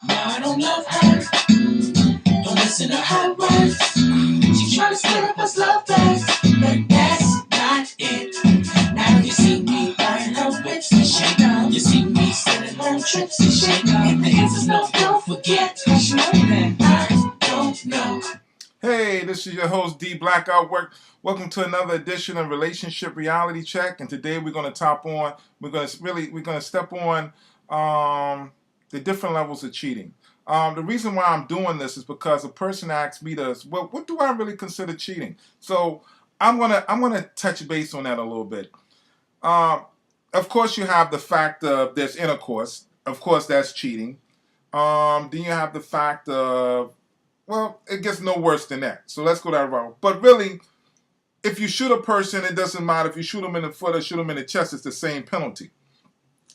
Now I don't love her. Don't listen to her words. She try to stir up us love birds, but that's not it. Now you see me buying her whips and shit. You see me sending her trips and shit. If the answer's no, don't forget. I don't know. Hey, this is your host D Blackout Work. Welcome to another edition of Relationship Reality Check. And today we're going to step on the different levels of cheating. The reason why I'm doing this is because a person asked me this. Well, what do I really consider cheating? So I'm gonna touch base on that a little bit. Of course, you have the fact of there's intercourse. Of course, that's cheating. Then you have the fact of, well, it gets no worse than that. So let's go that route. But really, if you shoot a person, it doesn't matter. If you shoot them in the foot or shoot them in the chest, it's the same penalty.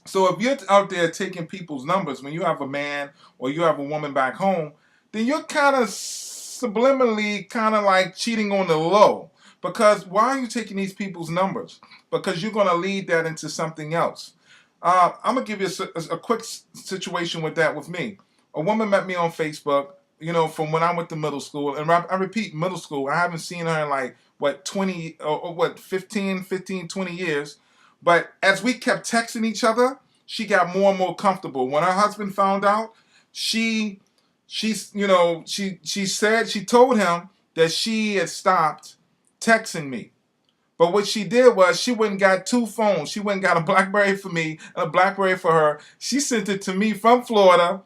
So if you're out there taking people's numbers, when you have a man or you have a woman back home, then you're kind of subliminally kind of like cheating on the low. Because why are you taking these people's numbers? Because you're going to lead that into something else. I'm going to give you a quick situation with that with me. A woman met me on Facebook, from when I went to middle school. And I repeat, middle school. I haven't seen her in like, 20 years. But as we kept texting each other, she got more and more comfortable. When her husband found out, she told him that she had stopped texting me. But what she did was she went and got two phones. She went and got a BlackBerry for me and a BlackBerry for her. She sent it to me from Florida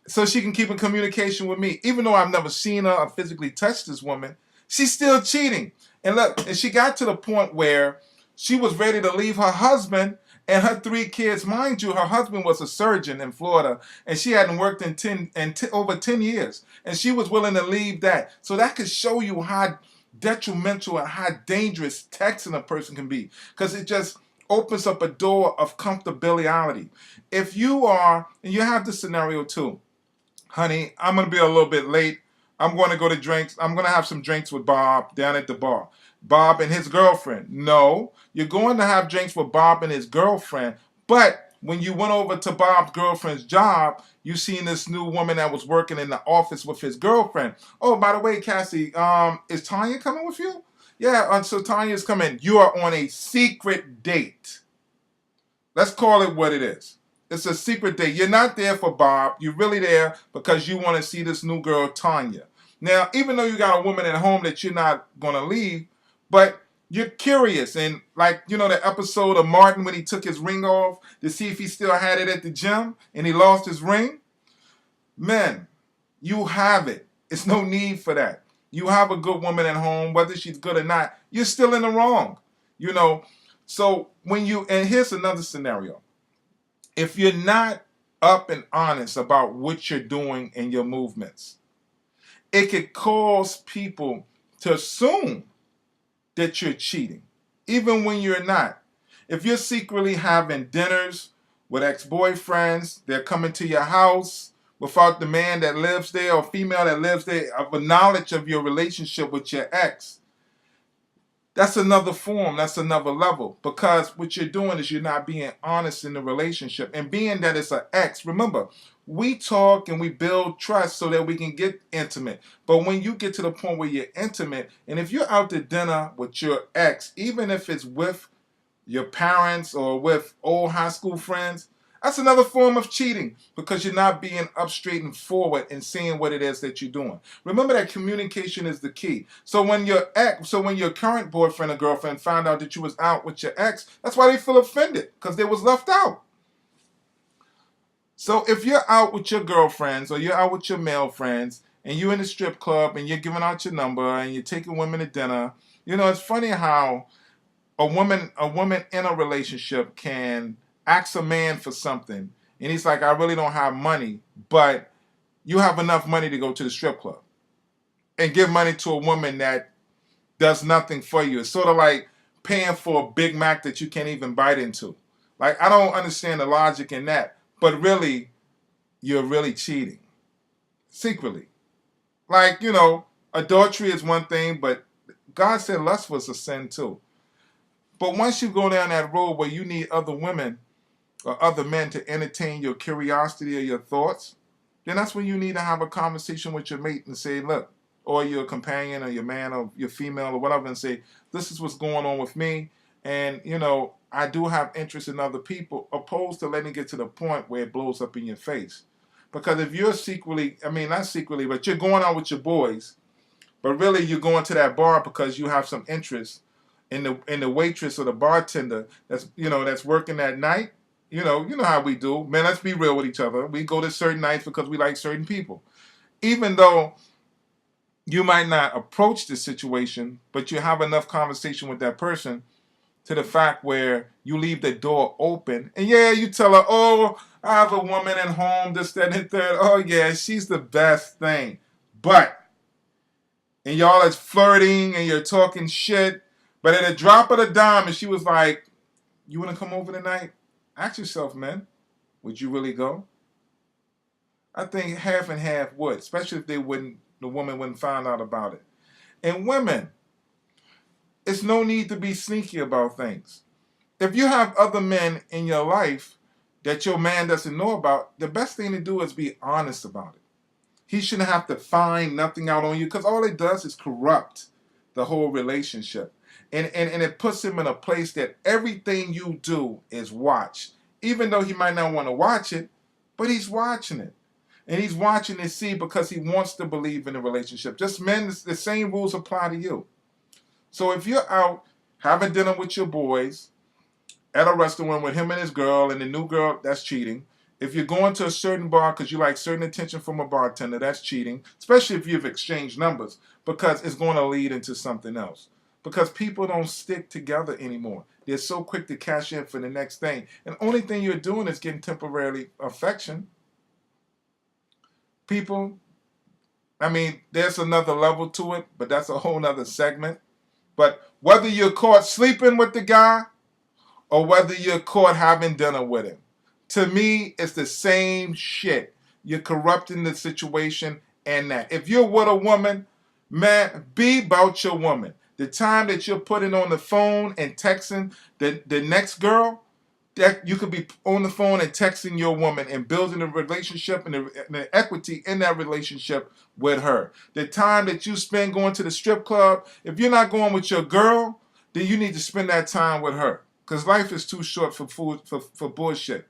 so she can keep in communication with me. Even though I've never seen her or physically touched this woman, she's still cheating. And look, and she got to the point where she was ready to leave her husband and her three kids. Mind you, her husband was a surgeon in Florida, and she hadn't worked in over 10 years. And she was willing to leave that. So that could show you how detrimental and how dangerous texting a person can be. Because it just opens up a door of comfortability. If you are, and you have this scenario too, honey, I'm going to be a little bit late. I'm going to go to drinks. I'm going to have some drinks with Bob down at the bar. Bob and his girlfriend. No, you're going to have drinks with Bob and his girlfriend. But when you went over to Bob's girlfriend's job, you seen this new woman that was working in the office with his girlfriend. Oh, by the way, Cassie, is Tanya coming with you? Yeah, so Tanya's coming. You are on a secret date. Let's call it what it is. It's a secret date. You're not there for Bob. You're really there because you want to see this new girl, Tanya. Now, even though you got a woman at home that you're not going to leave, but you're curious. And like, the episode of Martin when he took his ring off to see if he still had it at the gym and he lost his ring. Men, you have it. It's no need for that. You have a good woman at home, whether she's good or not, you're still in the wrong. So and here's another scenario. If you're not up and honest about what you're doing and your movements, it could cause people to assume that you're cheating, even when you're not. If you're secretly having dinners with ex-boyfriends, they're coming to your house without the man that lives there or female that lives there of a knowledge of your relationship with your ex, that's another form, that's another level. Because what you're doing is you're not being honest in the relationship. And being that it's an ex, remember, we talk and we build trust so that we can get intimate. But when you get to the point where you're intimate, and if you're out to dinner with your ex, even if it's with your parents or with old high school friends, that's another form of cheating because you're not being up straight and forward and saying what it is that you're doing. Remember that communication is the key. So when your current boyfriend or girlfriend found out that you was out with your ex, that's why they feel offended because they was left out. So if you're out with your girlfriends or you're out with your male friends and you're in a strip club and you're giving out your number and you're taking women to dinner, it's funny how a woman in a relationship can ask a man for something and he's like, I really don't have money, but you have enough money to go to the strip club and give money to a woman that does nothing for you. It's sort of like paying for a Big Mac that you can't even bite into. Like, I don't understand the logic in that, but really, you're really cheating secretly. Like, adultery is one thing, but God said lust was a sin too. But once you go down that road where you need other women or other men to entertain your curiosity or your thoughts, then that's when you need to have a conversation with your mate and say, look, or your companion or your man or your female or whatever, and say, this is what's going on with me. And, I do have interest in other people, opposed to letting it get to the point where it blows up in your face. Because if you're secretly, not secretly, but you're going out with your boys, but really you're going to that bar because you have some interest in the waitress or the bartender that's working that night. You know how we do. Man, let's be real with each other. We go to certain nights because we like certain people. Even though you might not approach the situation, but you have enough conversation with that person to the fact where you leave the door open. And yeah, you tell her, oh, I have a woman at home, this, that, and third. Oh yeah, she's the best thing. And y'all is flirting and you're talking shit. But at a drop of the dime, and she was like, you want to come over tonight? Ask yourself, man, would you really go? I think half and half would, especially if the woman wouldn't find out about it. And women, it's no need to be sneaky about things. If you have other men in your life that your man doesn't know about, the best thing to do is be honest about it. He shouldn't have to find nothing out on you, because all it does is corrupt the whole relationship. And it puts him in a place that everything you do is watched. Even though he might not want to watch it, but he's watching it. And he's watching to see because he wants to believe in the relationship. Just men, the same rules apply to you. So if you're out having dinner with your boys at a restaurant with him and his girl and the new girl, that's cheating. If you're going to a certain bar because you like certain attention from a bartender, that's cheating. Especially if you've exchanged numbers, because it's going to lead into something else. Because people don't stick together anymore. They're so quick to cash in for the next thing. And the only thing you're doing is getting temporary affection. People, there's another level to it, but that's a whole nother segment. But whether you're caught sleeping with the guy or whether you're caught having dinner with him, to me, it's the same shit. You're corrupting the situation and that. If you're with a woman, man, be about your woman. The time that you're putting on the phone and texting the next girl, that you could be on the phone and texting your woman and building a relationship and the equity in that relationship with her. The time that you spend going to the strip club, if you're not going with your girl, then you need to spend that time with her. Because life is too short for bullshit.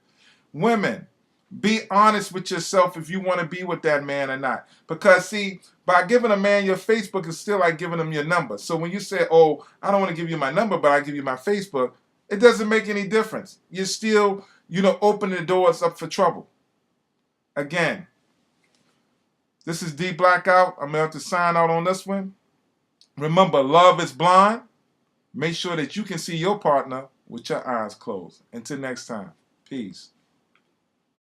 Women, be honest with yourself if you want to be with that man or not. Because, see, by giving a man your Facebook is still like giving him your number. So when you say, oh, I don't want to give you my number, but I give you my Facebook, it doesn't make any difference. You're still, opening the doors up for trouble. Again, this is D Blackout. I'm going to have to sign out on this one. Remember, love is blind. Make sure that you can see your partner with your eyes closed. Until next time, peace.